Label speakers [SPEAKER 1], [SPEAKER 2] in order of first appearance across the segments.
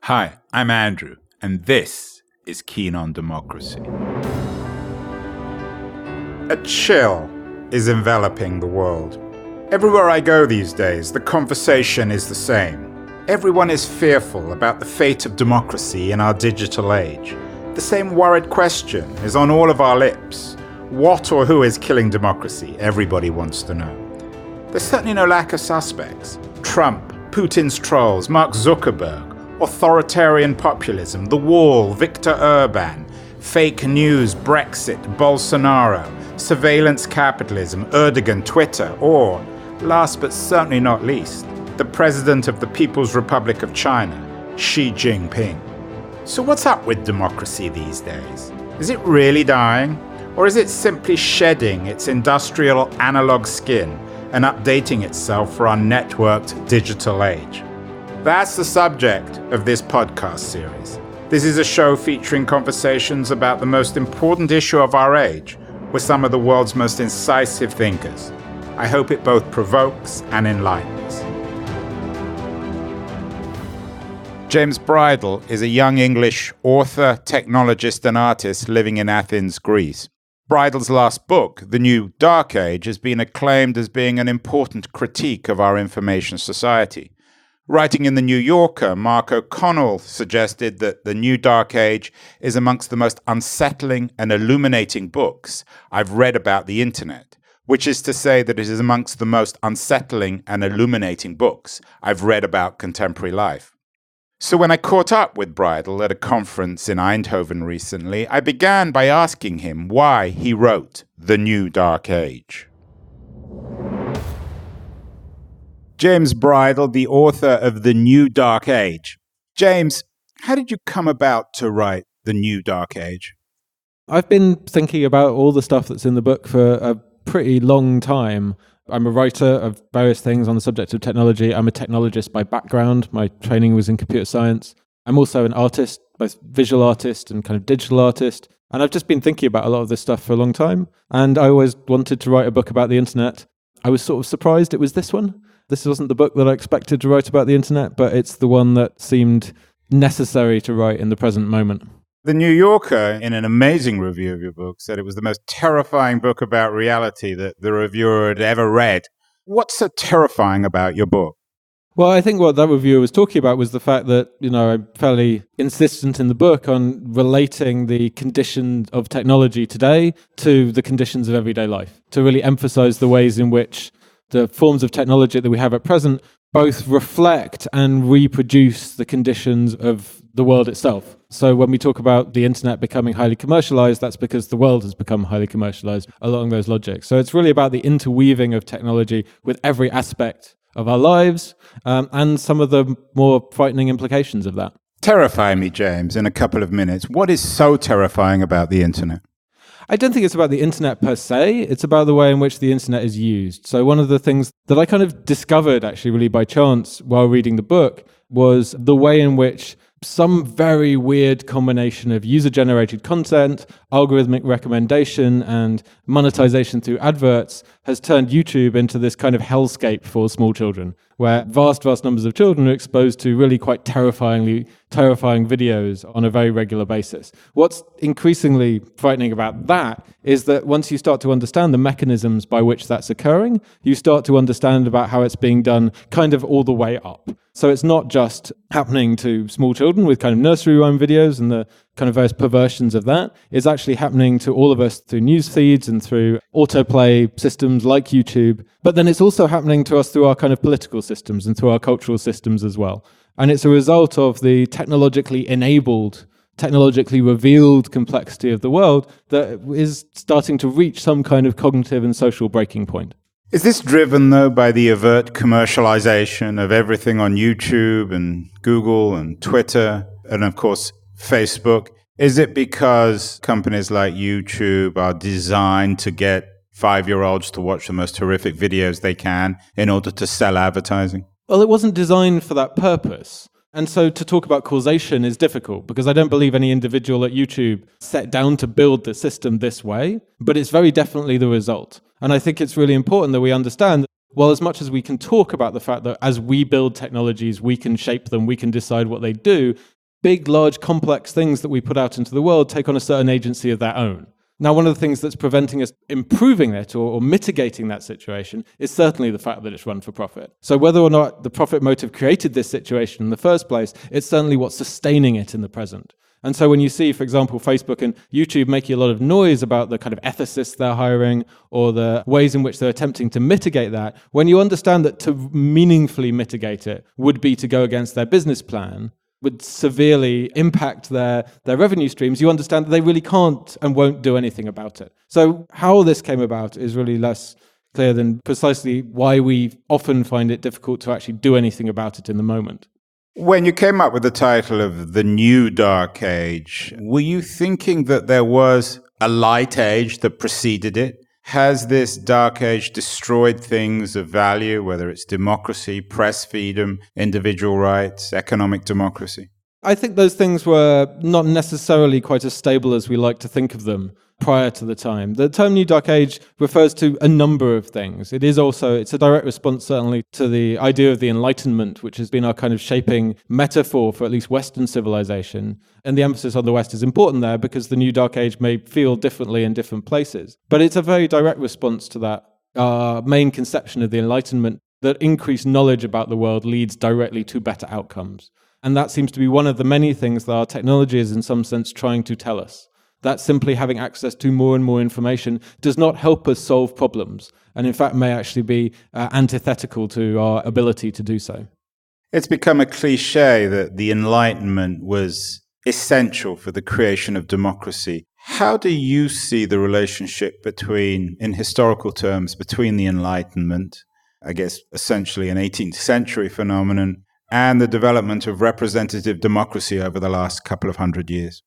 [SPEAKER 1] Hi, I'm Andrew, and this is Keen on Democracy. A chill is enveloping the world. Everywhere I go these days, the conversation is the same. Everyone is fearful about the fate of democracy in our digital age. The same worried question is on all of our lips. What or who is killing democracy? Everybody wants to know. There's certainly no lack of suspects. Trump, Putin's trolls, Mark Zuckerberg, authoritarian populism, the wall, Viktor Orban, fake news, Brexit, Bolsonaro, surveillance capitalism, Erdogan, Twitter, or, last but certainly not least, the president of the People's Republic of China, Xi Jinping. So what's up with democracy these days? Is it really dying? Or is it simply shedding its industrial analog skin and updating itself for our networked digital age? That's the subject of this podcast series. This is a show featuring conversations about the most important issue of our age with some of the world's most incisive thinkers. I hope it both provokes and enlightens. James Bridle is a young English author, technologist, and artist living in Athens, Greece. Bridle's last book, The New Dark Age, has been acclaimed as being an important critique of our information society. Writing in The New Yorker, Mark O'Connell suggested that The New Dark Age is amongst the most unsettling and illuminating books I've read about the internet, which is to say that it is amongst the most unsettling and illuminating books I've read about contemporary life. So when I caught up with Bridle at a conference in Eindhoven recently, I began by asking him why he wrote The New Dark Age. James Bridle, the author of The New Dark Age. James, how did you come about to write The New Dark Age?
[SPEAKER 2] I've been thinking about all the stuff that's in the book for a pretty long time. I'm a writer of various things on the subject of technology. I'm a technologist by background. My training was in computer science. I'm also an artist, both visual artist and kind of digital artist. And I've just been thinking about a lot of this stuff for a long time. And I always wanted to write a book about the internet. I was sort of surprised it was this one. This wasn't the book that I expected to write about the internet, but it's the one that seemed necessary to write in the present moment.
[SPEAKER 1] The New Yorker, in an amazing review of your book, said it was the most terrifying book about reality that the reviewer had ever read. What's so terrifying about your book?
[SPEAKER 2] Well, I think what that reviewer was talking about was the fact that, I'm fairly insistent in the book on relating the conditions of technology today to the conditions of everyday life, to really emphasize the ways in which the forms of technology that we have at present both reflect and reproduce the conditions of the world itself. So when we talk about the internet becoming highly commercialized, that's because the world has become highly commercialized along those logics. So it's really about the interweaving of technology with every aspect of our lives and some of the more frightening implications of that.
[SPEAKER 1] Terrify me, James, in a couple of minutes. What is so terrifying about the internet?
[SPEAKER 2] I don't think it's about the internet per se, it's about the way in which the internet is used. So one of the things that I kind of discovered actually really by chance while reading the book was the way in which some very weird combination of user-generated content, algorithmic recommendation, and monetization through adverts has turned YouTube into this kind of hellscape for small children, where vast numbers of children are exposed to really quite terrifying videos on a very regular basis. What's increasingly frightening about that is that once you start to understand the mechanisms by which that's occurring, you start to understand about how it's being done kind of all the way up. So it's not just happening to small children with kind of nursery rhyme videos and the kind of various perversions of that. It's actually happening to all of us through news feeds and through autoplay systems like YouTube. But then it's also happening to us through our kind of political systems and through our cultural systems as well. And it's a result of the technologically enabled, technologically revealed complexity of the world that is starting to reach some kind of cognitive and social breaking point.
[SPEAKER 1] Is this driven, though, by the overt commercialization of everything on YouTube and Google and Twitter and, of course, Facebook? Is it because companies like YouTube are designed to get 5-year-olds to watch the most horrific videos they can in order to sell advertising?
[SPEAKER 2] Well, it wasn't designed for that purpose. And so to talk about causation is difficult because I don't believe any individual at YouTube set down to build the system this way, but it's very definitely the result. And I think it's really important that we understand Well, as much as we can talk about the fact that as we build technologies, we can shape them, we can decide what they do, big, large, complex things that we put out into the world take on a certain agency of their own. Now, one of the things that's preventing us improving it or mitigating that situation is certainly the fact that it's run for profit. So whether or not the profit motive created this situation in the first place, it's certainly what's sustaining it in the present. And so when you see, for example, Facebook and YouTube making a lot of noise about the kind of ethicists they're hiring or the ways in which they're attempting to mitigate that, when you understand that to meaningfully mitigate it would be to go against their business plan, would severely impact their revenue streams, you understand that they really can't and won't do anything about it. So how this came about is really less clear than precisely why we often find it difficult to actually do anything about it in the moment.
[SPEAKER 1] When you came up with the title of The New Dark Age, were you thinking that there was a light age that preceded it? Has this dark age destroyed things of value, whether it's democracy, press freedom, individual rights, economic democracy?
[SPEAKER 2] I think those things were not necessarily quite as stable as we like to think of them prior to the time. The term New Dark Age refers to a number of things. It's a direct response certainly to the idea of the Enlightenment, which has been our kind of shaping metaphor for at least Western civilization. And the emphasis on the West is important there because the New Dark Age may feel differently in different places. But it's a very direct response to that main conception of the Enlightenment, that increased knowledge about the world leads directly to better outcomes. And that seems to be one of the many things that our technology is in some sense trying to tell us. That simply having access to more and more information does not help us solve problems, and in fact may actually be antithetical to our ability to do so.
[SPEAKER 1] It's become a cliche that the Enlightenment was essential for the creation of democracy. How do you see the relationship in historical terms, between the Enlightenment, I guess essentially an 18th century phenomenon, and the development of representative democracy over the last couple of hundred years?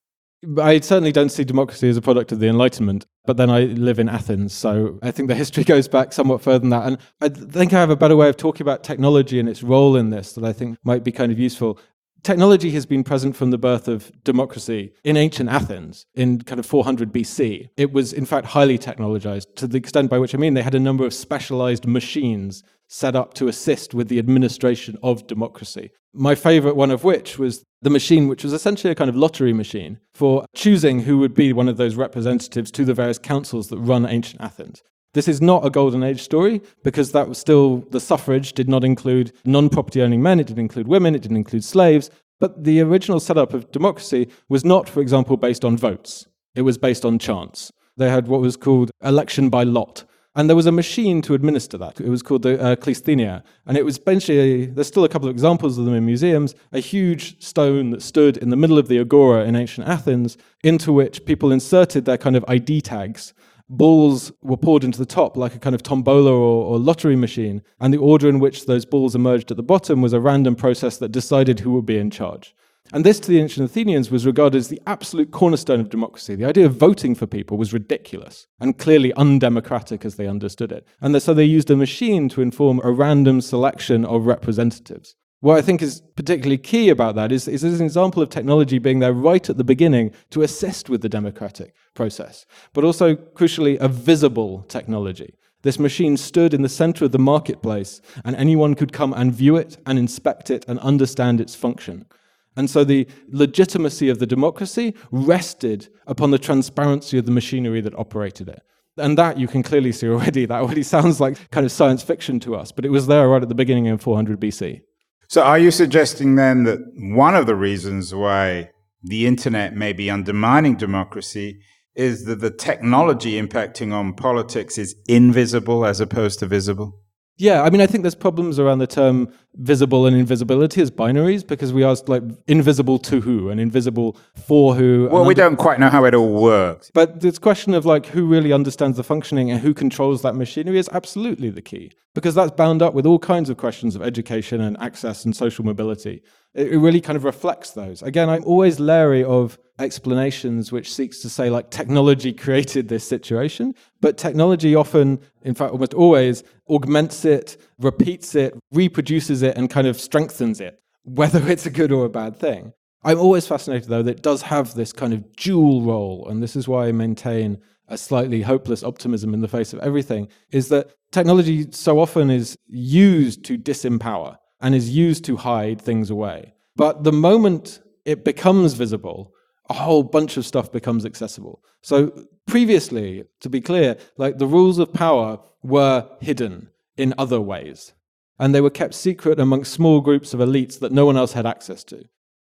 [SPEAKER 2] I certainly don't see democracy as a product of the Enlightenment, but then I live in Athens, so I think the history goes back somewhat further than that. And I think I have a better way of talking about technology and its role in this that I think might be kind of useful. Technology has been present from the birth of democracy in ancient Athens in kind of 400 BC. It was, in fact, highly technologized, to the extent by which I mean they had a number of specialized machines set up to assist with the administration of democracy. My favorite one of which was the machine, which was essentially a kind of lottery machine for choosing who would be one of those representatives to the various councils that run ancient Athens. This is not a golden age story because that was still, the suffrage did not include non-property owning men, it didn't include women, it didn't include slaves. But the original setup of democracy was not, for example, based on votes. It was based on chance. They had what was called election by lot. And there was a machine to administer that. It was called the Kleisthenia. And it was essentially, there's still a couple of examples of them in museums, a huge stone that stood in the middle of the agora in ancient Athens, into which people inserted their kind of ID tags. Balls were poured into the top like a kind of tombola or lottery machine. And the order in which those balls emerged at the bottom was a random process that decided who would be in charge. And this, to the ancient Athenians, was regarded as the absolute cornerstone of democracy. The idea of voting for people was ridiculous and clearly undemocratic as they understood it. And so they used a machine to inform a random selection of representatives. What I think is particularly key about that is an example of technology being there right at the beginning to assist with the democratic process, but also, crucially, a visible technology. This machine stood in the center of the marketplace, and anyone could come and view it and inspect it and understand its function. And so the legitimacy of the democracy rested upon the transparency of the machinery that operated it. And that you can clearly see already. That already sounds like kind of science fiction to us, but it was there right at the beginning in 400 BC.
[SPEAKER 1] So are you suggesting then that one of the reasons why the internet may be undermining democracy is that the technology impacting on politics is invisible as opposed to visible?
[SPEAKER 2] Yeah, I mean, I think there's problems around the term visible and invisibility as binaries because we ask, like, invisible to who and invisible for who.
[SPEAKER 1] Well, we don't quite know how it all works.
[SPEAKER 2] But this question of, like, who really understands the functioning and who controls that machinery is absolutely the key because that's bound up with all kinds of questions of education and access and social mobility. It really kind of reflects those. Again, I'm always leery of explanations which seeks to say, like, technology created this situation, but technology often, in fact almost always, augments it, repeats it, reproduces it, and kind of strengthens it, whether it's a good or a bad thing. I'm always fascinated, though, that it does have this kind of dual role, and this is why I maintain a slightly hopeless optimism in the face of everything, is that technology so often is used to disempower and is used to hide things away. But the moment it becomes visible, a whole bunch of stuff becomes accessible. So previously, to be clear, like the rules of power were hidden in other ways, and they were kept secret amongst small groups of elites that no one else had access to.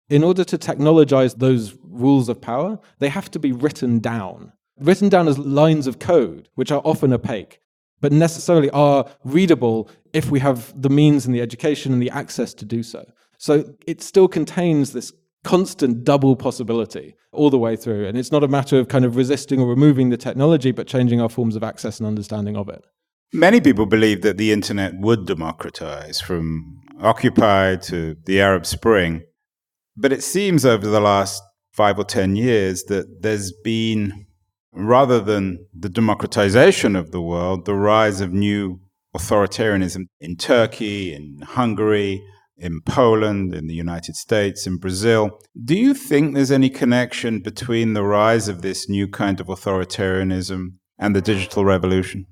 [SPEAKER 2] In order to technologize those rules of power, they have to be written down as lines of code, which are often opaque, but necessarily are readable if we have the means and the education and the access to do so. So it still contains this constant double possibility all the way through. And it's not a matter of kind of resisting or removing the technology, but changing our forms of access and understanding of it.
[SPEAKER 1] Many people believe that the internet would democratize from Occupy to the Arab Spring. But it seems over the last 5 or 10 years that there's been, rather than the democratization of the world, the rise of new authoritarianism in Turkey, in Hungary, in Poland, in the United States, in Brazil. Do you think there's any connection between the rise of this new kind of authoritarianism and the digital revolution?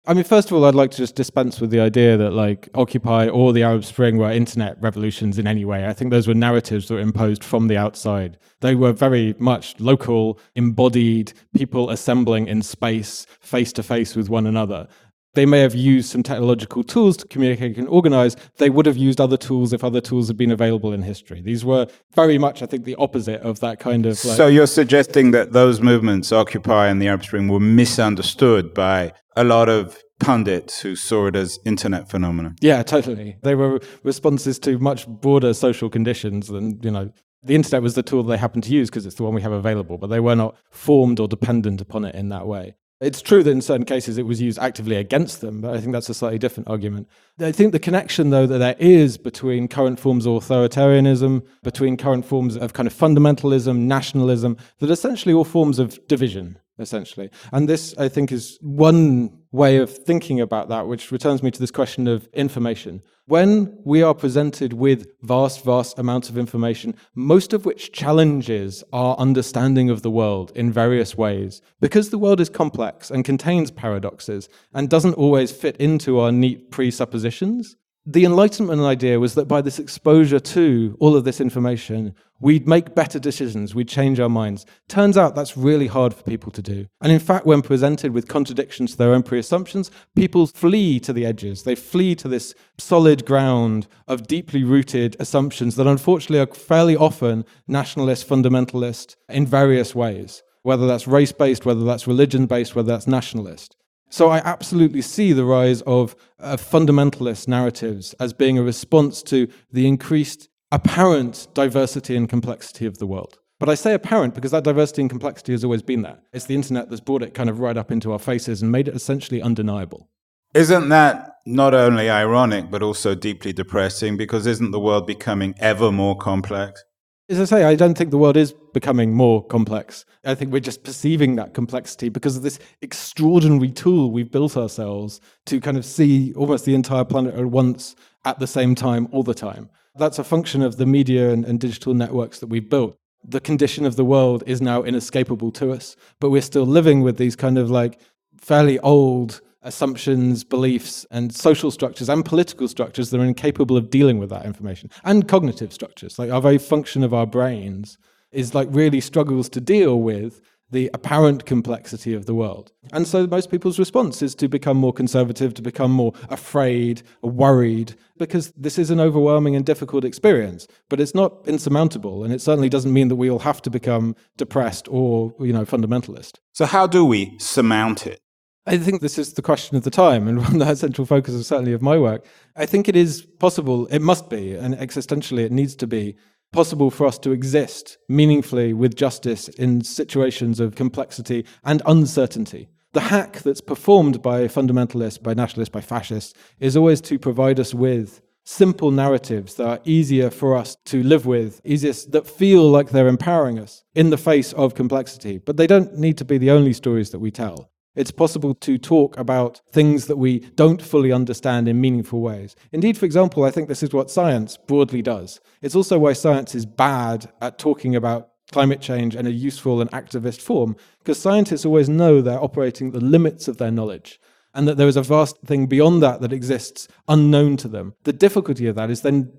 [SPEAKER 2] I mean, first of all, I'd like to just dispense with the idea that like Occupy or the Arab Spring were internet revolutions in any way. I think those were narratives that were imposed from the outside. They were very much local, embodied, people assembling in space, face to face with one another. They may have used some technological tools to communicate and organize. They would have used other tools if other tools had been available in history. These were very much, I think, the opposite of that kind of...
[SPEAKER 1] So you're suggesting that those movements, Occupy and the Arab Spring, were misunderstood by a lot of pundits who saw it as internet phenomena?
[SPEAKER 2] Yeah, totally. They were responses to much broader social conditions than, the internet was the tool they happened to use because it's the one we have available, but they were not formed or dependent upon it in that way. It's true that in certain cases it was used actively against them, but I think that's a slightly different argument. I think the connection, though, that there is between current forms of authoritarianism, between current forms of kind of fundamentalism, nationalism, that essentially all forms of division, essentially. And this, I think, is one way of thinking about that, which returns me to this question of information. When we are presented with vast, vast amounts of information, most of which challenges our understanding of the world in various ways, because the world is complex and contains paradoxes and doesn't always fit into our neat presuppositions, the Enlightenment idea was that by this exposure to all of this information, we'd make better decisions, we'd change our minds. Turns out that's really hard for people to do. And in fact, when presented with contradictions to their own pre-assumptions, people flee to the edges. They flee to this solid ground of deeply rooted assumptions that unfortunately are fairly often nationalist, fundamentalist in various ways, whether that's race-based, whether that's religion-based, whether that's nationalist. So I absolutely see the rise of fundamentalist narratives as being a response to the increased apparent diversity and complexity of the world. But I say apparent because that diversity and complexity has always been there. It's the internet that's brought it kind of right up into our faces and made it essentially undeniable.
[SPEAKER 1] Isn't that not only ironic, but also deeply depressing? Because isn't the world becoming ever more complex?
[SPEAKER 2] As I say, I don't think the world is becoming more complex. I think we're just perceiving that complexity because of this extraordinary tool we've built ourselves to kind of see almost the entire planet at once, at the same time, all the time. That's a function of the media and digital networks that we've built. The condition of the world is now inescapable to us, but we're still living with these kind of like fairly old assumptions, beliefs, and social structures and political structures that are incapable of dealing with that information. And cognitive structures, like our very function of our brains is like really struggles to deal with the apparent complexity of the world. And so most people's response is to become more conservative, to become more afraid or worried, because this is an overwhelming and difficult experience, but it's not insurmountable. And it certainly doesn't mean that we all have to become depressed or, fundamentalist.
[SPEAKER 1] So how do we surmount it?
[SPEAKER 2] I think this is the question of the time, and one that central focus is certainly of my work. I think it is possible, it must be, and existentially it needs to be, possible for us to exist meaningfully with justice in situations of complexity and uncertainty. The hack that's performed by fundamentalists, by nationalists, by fascists, is always to provide us with simple narratives that are easier for us to live with, easiest that feel like they're empowering us in the face of complexity. But they don't need to be the only stories that we tell. It's possible to talk about things that we don't fully understand in meaningful ways. Indeed, for example, I think this is what science broadly does. It's also why science is bad at talking about climate change in a useful and activist form, because scientists always know they're operating at the limits of their knowledge, and that there is a vast thing beyond that that exists unknown to them. The difficulty of that is then,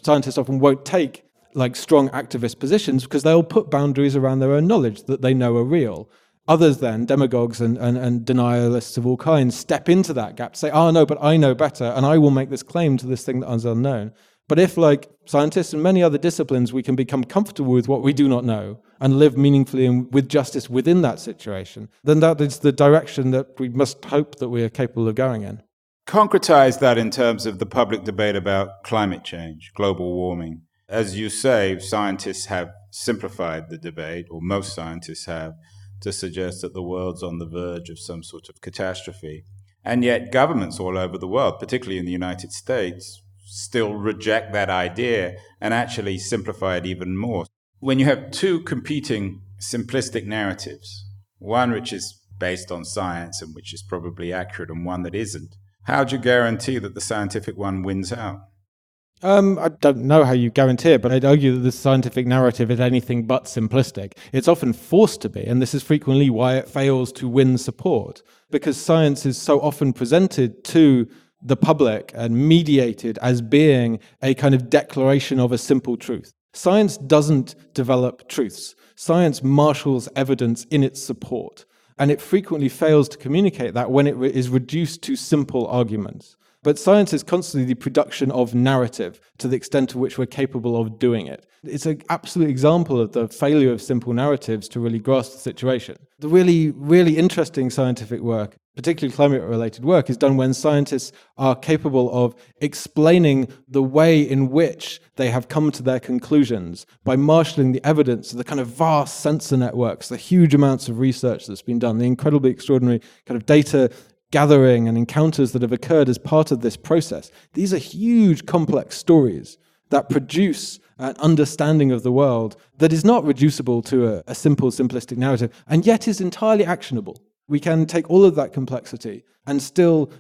[SPEAKER 2] scientists often won't take like strong activist positions because they'll put boundaries around their own knowledge that they know are real. Others then, demagogues and denialists of all kinds, step into that gap to say, oh no, but I know better, and I will make this claim to this thing that is unknown. But if, like scientists and many other disciplines, we can become comfortable with what we do not know and live meaningfully and with justice within that situation, then that is the direction that we must hope that we are capable of going in.
[SPEAKER 1] Concretize that in terms of the public debate about climate change, global warming. As you say, scientists have simplified the debate, or most scientists have, to suggest that the world's on the verge of some sort of catastrophe. And yet governments all over the world, particularly in the United States, still reject that idea and actually simplify it even more. When you have two competing simplistic narratives, one which is based on science and which is probably accurate and one that isn't, how do you guarantee that the scientific one wins out?
[SPEAKER 2] I don't know how you guarantee it, but I'd argue that the scientific narrative is anything but simplistic. It's often forced to be, and this is frequently why it fails to win support, because science is so often presented to the public and mediated as being a kind of declaration of a simple truth. Science doesn't develop truths. Science marshals evidence in its support, and it frequently fails to communicate that when it is reduced to simple arguments. But science is constantly the production of narrative to the extent to which we're capable of doing it. It's an absolute example of the failure of simple narratives to really grasp the situation. The really, really interesting scientific work, particularly climate-related work, is done when scientists are capable of explaining the way in which they have come to their conclusions by marshalling the evidence of the kind of vast sensor networks, the huge amounts of research that's been done, the incredibly extraordinary kind of data gathering and encounters that have occurred as part of this process. These are huge, complex stories that produce an understanding of the world that is not reducible to a simple, simplistic narrative, and yet is entirely actionable. We can take all of that complexity and still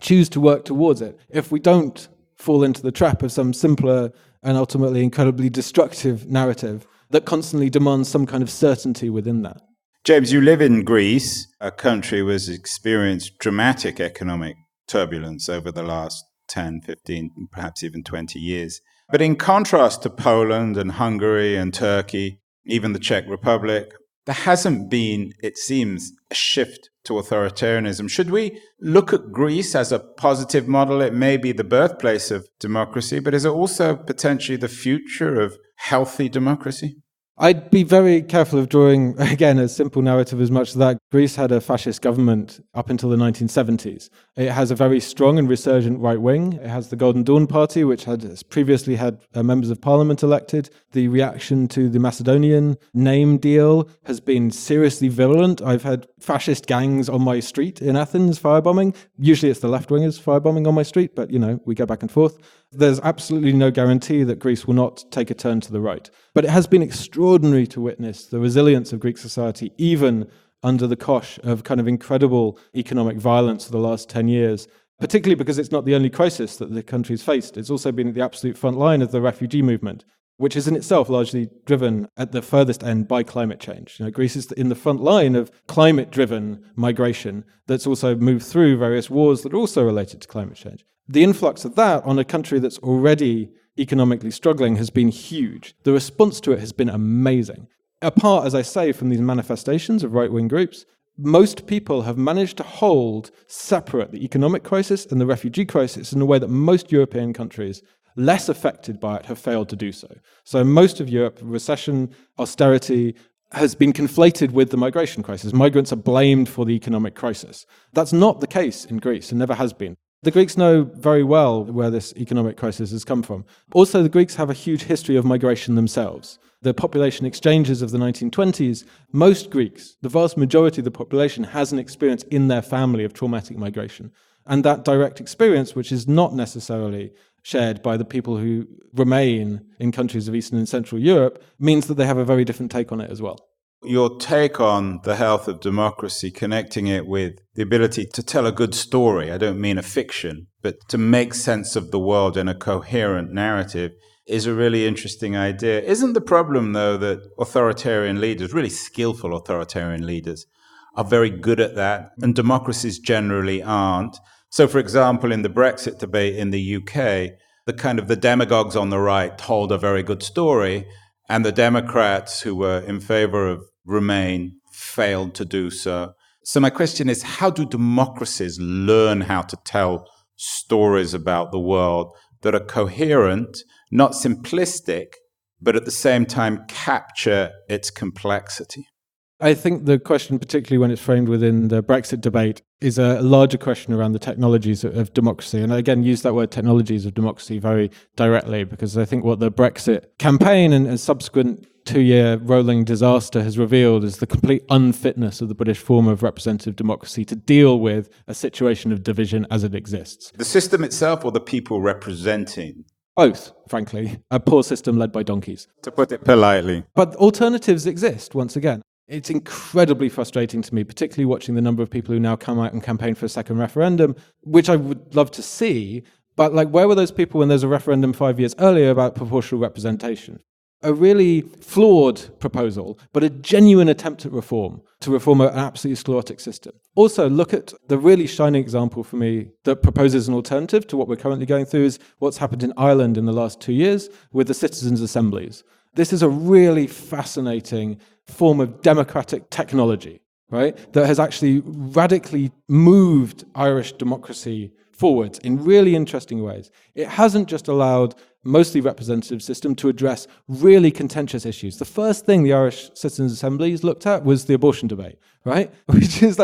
[SPEAKER 2] choose to work towards it if we don't fall into the trap of some simpler and ultimately incredibly destructive narrative that constantly demands some kind of certainty within that.
[SPEAKER 1] James, you live in Greece, a country which has experienced dramatic economic turbulence over the last 10, 15, perhaps even 20 years. But in contrast to Poland and Hungary and Turkey, even the Czech Republic, there hasn't been, it seems, a shift to authoritarianism. Should we look at Greece as a positive model? It may be the birthplace of democracy, but is it also potentially the future of healthy democracy?
[SPEAKER 2] I'd be very careful of drawing, again, a simple narrative as much as that. Greece had a fascist government up until the 1970s. It has a very strong and resurgent right wing. It has the Golden Dawn Party, which has previously had members of parliament elected. The reaction to the Macedonian name deal has been seriously virulent. I've had fascist gangs on my street in Athens firebombing. Usually it's the left-wingers firebombing on my street, but, we go back and forth. There's absolutely no guarantee that Greece will not take a turn to the right. But it has been extraordinary to witness the resilience of Greek society, even under the cosh of kind of incredible economic violence for the last 10 years, particularly because it's not the only crisis that the country's faced. It's also been at the absolute front line of the refugee movement, which is in itself largely driven at the furthest end by climate change. Greece is in the front line of climate-driven migration that's also moved through various wars that are also related to climate change. The influx of that on a country that's already economically struggling has been huge. The response to it has been amazing. Apart, as I say, from these manifestations of right-wing groups, most people have managed to hold separate the economic crisis and the refugee crisis in a way that most European countries less affected by it have failed to do so. So most of Europe, recession, austerity, has been conflated with the migration crisis. Migrants are blamed for the economic crisis. That's not the case in Greece and never has been. The Greeks know very well where this economic crisis has come from. Also, the Greeks have a huge history of migration themselves. The population exchanges of the 1920s, most Greeks, the vast majority of the population, has an experience in their family of traumatic migration. And that direct experience, which is not necessarily shared by the people who remain in countries of Eastern and Central Europe, means that they have a very different take on it as well.
[SPEAKER 1] Your take on the health of democracy, connecting it with the ability to tell a good story, I don't mean a fiction, but to make sense of the world in a coherent narrative, is a really interesting idea. Isn't the problem, though, that authoritarian leaders, really skillful authoritarian leaders, are very good at that, and democracies generally aren't? So, for example, in the Brexit debate in the UK, the demagogues on the right told a very good story, and the Democrats who were in favor of Remain failed to do so. So my question is, how do democracies learn how to tell stories about the world that are coherent, not simplistic, but at the same time capture its complexity?
[SPEAKER 2] I think the question, particularly when it's framed within the Brexit debate, is a larger question around the technologies of democracy. And I, again, use that word technologies of democracy very directly, because I think what the Brexit campaign and subsequent 2-year rolling disaster has revealed is the complete unfitness of the British form of representative democracy to deal with a situation of division as it exists.
[SPEAKER 1] The system itself or the people representing?
[SPEAKER 2] Both, frankly. A poor system led by donkeys.
[SPEAKER 1] To put it politely.
[SPEAKER 2] But alternatives exist, once again. It's incredibly frustrating to me, particularly watching the number of people who now come out and campaign for a second referendum, which I would love to see. But where were those people when there's a referendum 5 years earlier about proportional representation? A really flawed proposal, but a genuine attempt at reform, to reform an absolutely sclerotic system. Also, look at the really shining example for me that proposes an alternative to what we're currently going through is what's happened in Ireland in the last 2 years with the citizens' assemblies. This is a really fascinating form of democratic technology, right, that has actually radically moved Irish democracy forwards in really interesting ways. It hasn't just allowed mostly representative system to address really contentious issues. The first thing the Irish Citizens' Assemblies looked at was the abortion debate, right, which is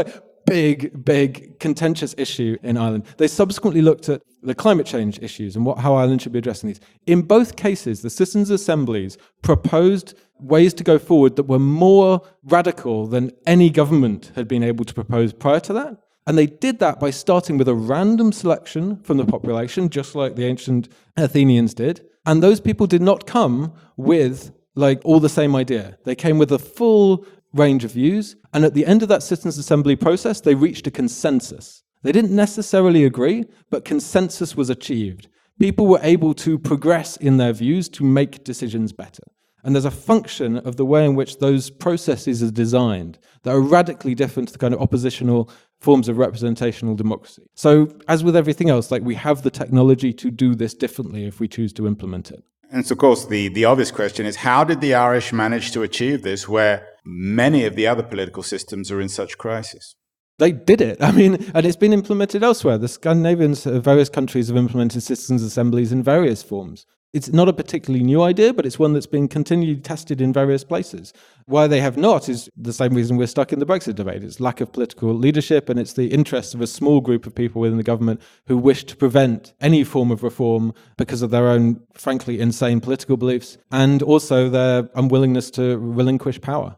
[SPEAKER 2] big contentious issue in Ireland. They subsequently looked at the climate change issues and how Ireland should be addressing these. In both cases, the citizens' assemblies proposed ways to go forward that were more radical than any government had been able to propose prior to that. And they did that by starting with a random selection from the population, just like the ancient Athenians did. And those people did not come with all the same idea. They came with a full range of views. And at the end of that citizens' assembly process, they reached a consensus. They didn't necessarily agree, but consensus was achieved. People were able to progress in their views to make decisions better. And there's a function of the way in which those processes are designed that are radically different to the kind of oppositional forms of representational democracy. So as with everything else, we have the technology to do this differently if we choose to implement it.
[SPEAKER 1] And so, of course, the obvious question is, how did the Irish manage to achieve this where many of the other political systems are in such crisis?
[SPEAKER 2] They did it. And it's been implemented elsewhere. The Scandinavians, various countries have implemented citizens' assemblies in various forms. It's not a particularly new idea, but it's one that's been continually tested in various places. Why they have not is the same reason we're stuck in the Brexit debate. It's lack of political leadership, and it's the interests of a small group of people within the government who wish to prevent any form of reform because of their own, frankly, insane political beliefs, and also their unwillingness to relinquish power.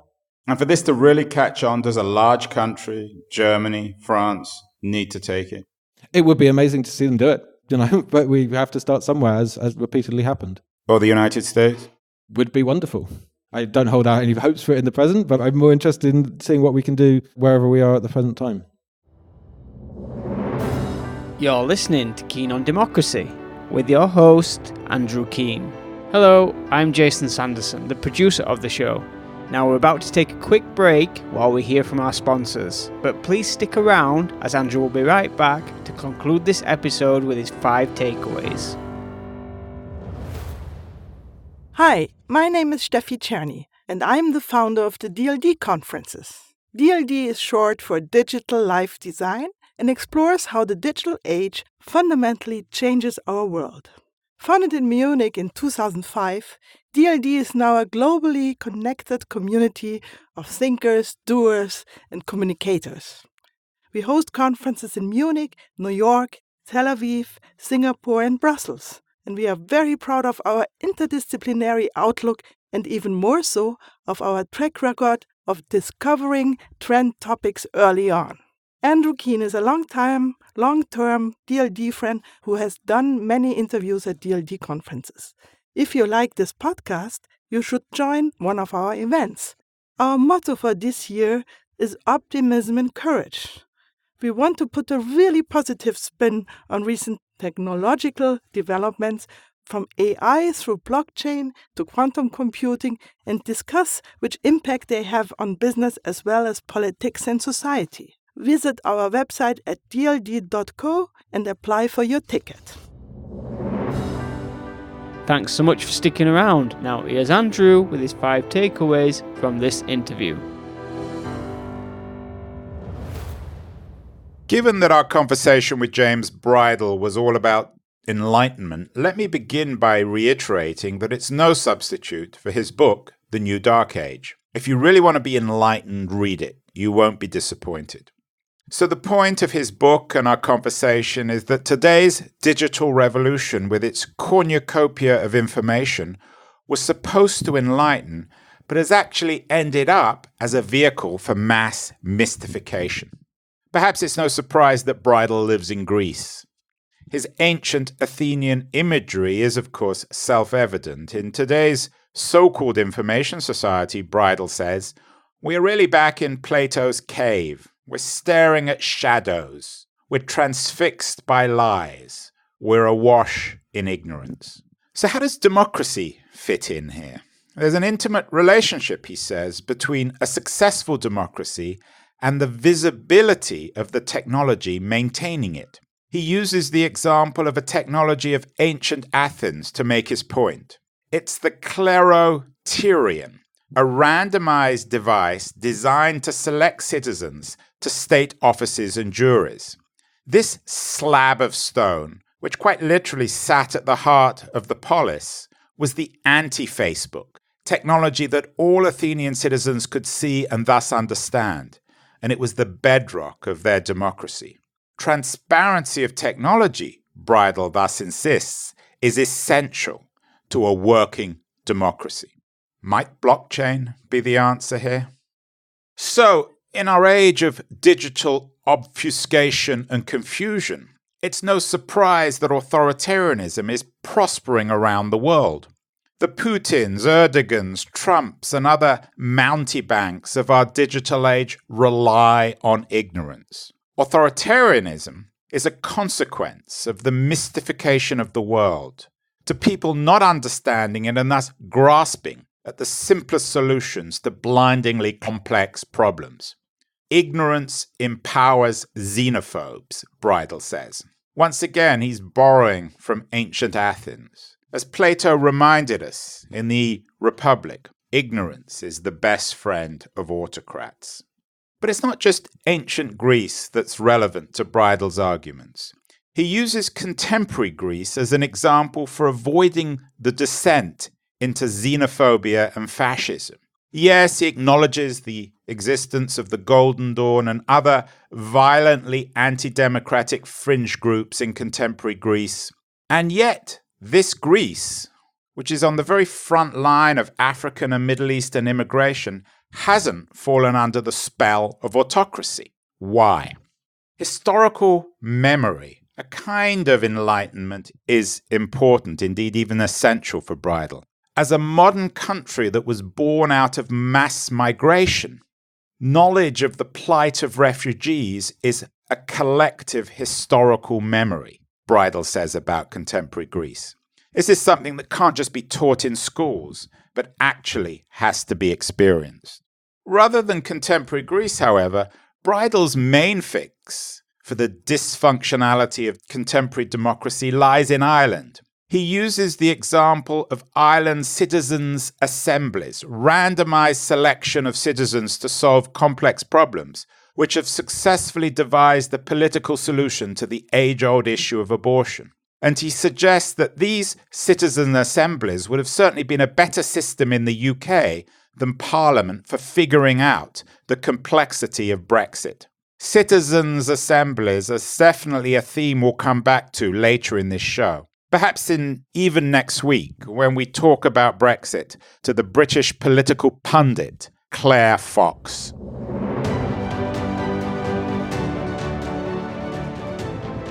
[SPEAKER 1] And for this to really catch on, does a large country, Germany, France, need to take it?
[SPEAKER 2] It would be amazing to see them do it. But we have to start somewhere, as repeatedly happened.
[SPEAKER 1] Or the United States?
[SPEAKER 2] Would be wonderful. I don't hold out any hopes for it in the present, but I'm more interested in seeing what we can do wherever we are at the present time.
[SPEAKER 3] You're listening to Keen on Democracy with your host, Andrew Keen. Hello, I'm Jason Sanderson, the producer of the show. Now we're about to take a quick break while we hear from our sponsors, but please stick around as Andrew will be right back to conclude this episode with his 5 takeaways.
[SPEAKER 4] Hi, my name is Steffi Czerny, and I'm the founder of the DLD conferences. DLD is short for Digital Life Design and explores how the digital age fundamentally changes our world. Founded in Munich in 2005, DLD is now a globally connected community of thinkers, doers, and communicators. We host conferences in Munich, New York, Tel Aviv, Singapore, and Brussels, and we are very proud of our interdisciplinary outlook and even more so of our track record of discovering trend topics early on. Andrew Keen is a long-term DLD friend who has done many interviews at DLD conferences. If you like this podcast, you should join one of our events. Our motto for this year is optimism and courage. We want to put a really positive spin on recent technological developments from AI through blockchain to quantum computing, and discuss which impact they have on business as well as politics and society. Visit our website at dld.co and apply for your ticket.
[SPEAKER 3] Thanks so much for sticking around. Now here's Andrew with his 5 takeaways from this interview.
[SPEAKER 1] Given that our conversation with James Bridle was all about enlightenment, let me begin by reiterating that it's no substitute for his book, The New Dark Age. If you really want to be enlightened, read it. You won't be disappointed. So the point of his book and our conversation is that today's digital revolution, with its cornucopia of information, was supposed to enlighten, but has actually ended up as a vehicle for mass mystification. Perhaps it's no surprise that Bridle lives in Greece. His ancient Athenian imagery is, of course, self-evident. In today's so-called information society, Bridle says, we are really back in Plato's cave. We're staring at shadows. We're transfixed by lies. We're awash in ignorance. So how does democracy fit in here? There's an intimate relationship, he says, between a successful democracy and the visibility of the technology maintaining it. He uses the example of a technology of ancient Athens to make his point. It's the kleroterion, a randomized device designed to select citizens to state offices and juries. This slab of stone, which quite literally sat at the heart of the polis, was the anti-Facebook, technology that all Athenian citizens could see and thus understand. And it was the bedrock of their democracy. Transparency of technology, Bridle thus insists, is essential to a working democracy. Might blockchain be the answer here? So, in our age of digital obfuscation and confusion, it's no surprise that authoritarianism is prospering around the world. The Putins, Erdogans, Trumps, and other mountebanks of our digital age rely on ignorance. Authoritarianism is a consequence of the mystification of the world, to people not understanding it and thus grasping at the simplest solutions to blindingly complex problems. Ignorance empowers xenophobes, Bridle says. Once again, he's borrowing from ancient Athens. As Plato reminded us in the Republic, ignorance is the best friend of autocrats. But it's not just ancient Greece that's relevant to Bridle's arguments. He uses contemporary Greece as an example for avoiding the descent into xenophobia and fascism. Yes, he acknowledges the existence of the Golden Dawn and other violently anti-democratic fringe groups in contemporary Greece, and yet this Greece, which is on the very front line of African and Middle Eastern immigration, hasn't fallen under the spell of autocracy. Why? Historical memory, a kind of enlightenment, is important, indeed even essential for Bridle. As a modern country that was born out of mass migration, knowledge of the plight of refugees is a collective historical memory, Bridle says about contemporary Greece. This is something that can't just be taught in schools, but actually has to be experienced. Rather than contemporary Greece, however, Bridle's main fix for the dysfunctionality of contemporary democracy lies in Ireland. He uses the example of Ireland's citizens' assemblies, randomized selection of citizens to solve complex problems, which have successfully devised the political solution to the age-old issue of abortion. And he suggests that these citizen assemblies would have certainly been a better system in the UK than Parliament for figuring out the complexity of Brexit. Citizens' assemblies is definitely a theme we'll come back to later in this show. Perhaps even next week, when we talk about Brexit to the British political pundit, Claire Fox.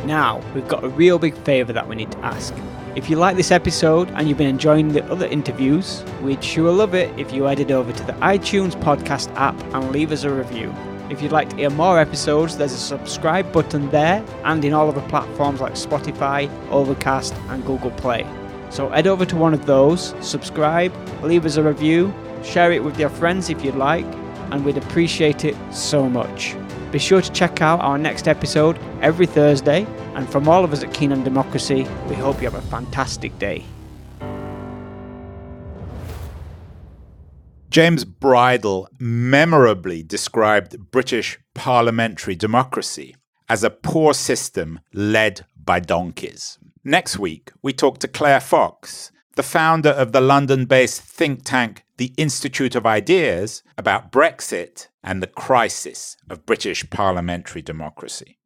[SPEAKER 3] Now, we've got a real big favour that we need to ask. If you like this episode and you've been enjoying the other interviews, we'd sure love it if you headed over to the iTunes podcast app and leave us a review. If you'd like to hear more episodes, there's a subscribe button there and in all other platforms like Spotify, Overcast and Google Play. So head over to one of those, subscribe, leave us a review, share it with your friends if you'd like, and we'd appreciate it so much. Be sure to check out our next episode every Thursday, and from all of us at Keen on Democracy, we hope you have a fantastic day.
[SPEAKER 1] James Bridle memorably described British parliamentary democracy as a poor system led by donkeys. Next week, we talk to Claire Fox, the founder of the London-based think tank The Institute of Ideas, about Brexit and the crisis of British parliamentary democracy.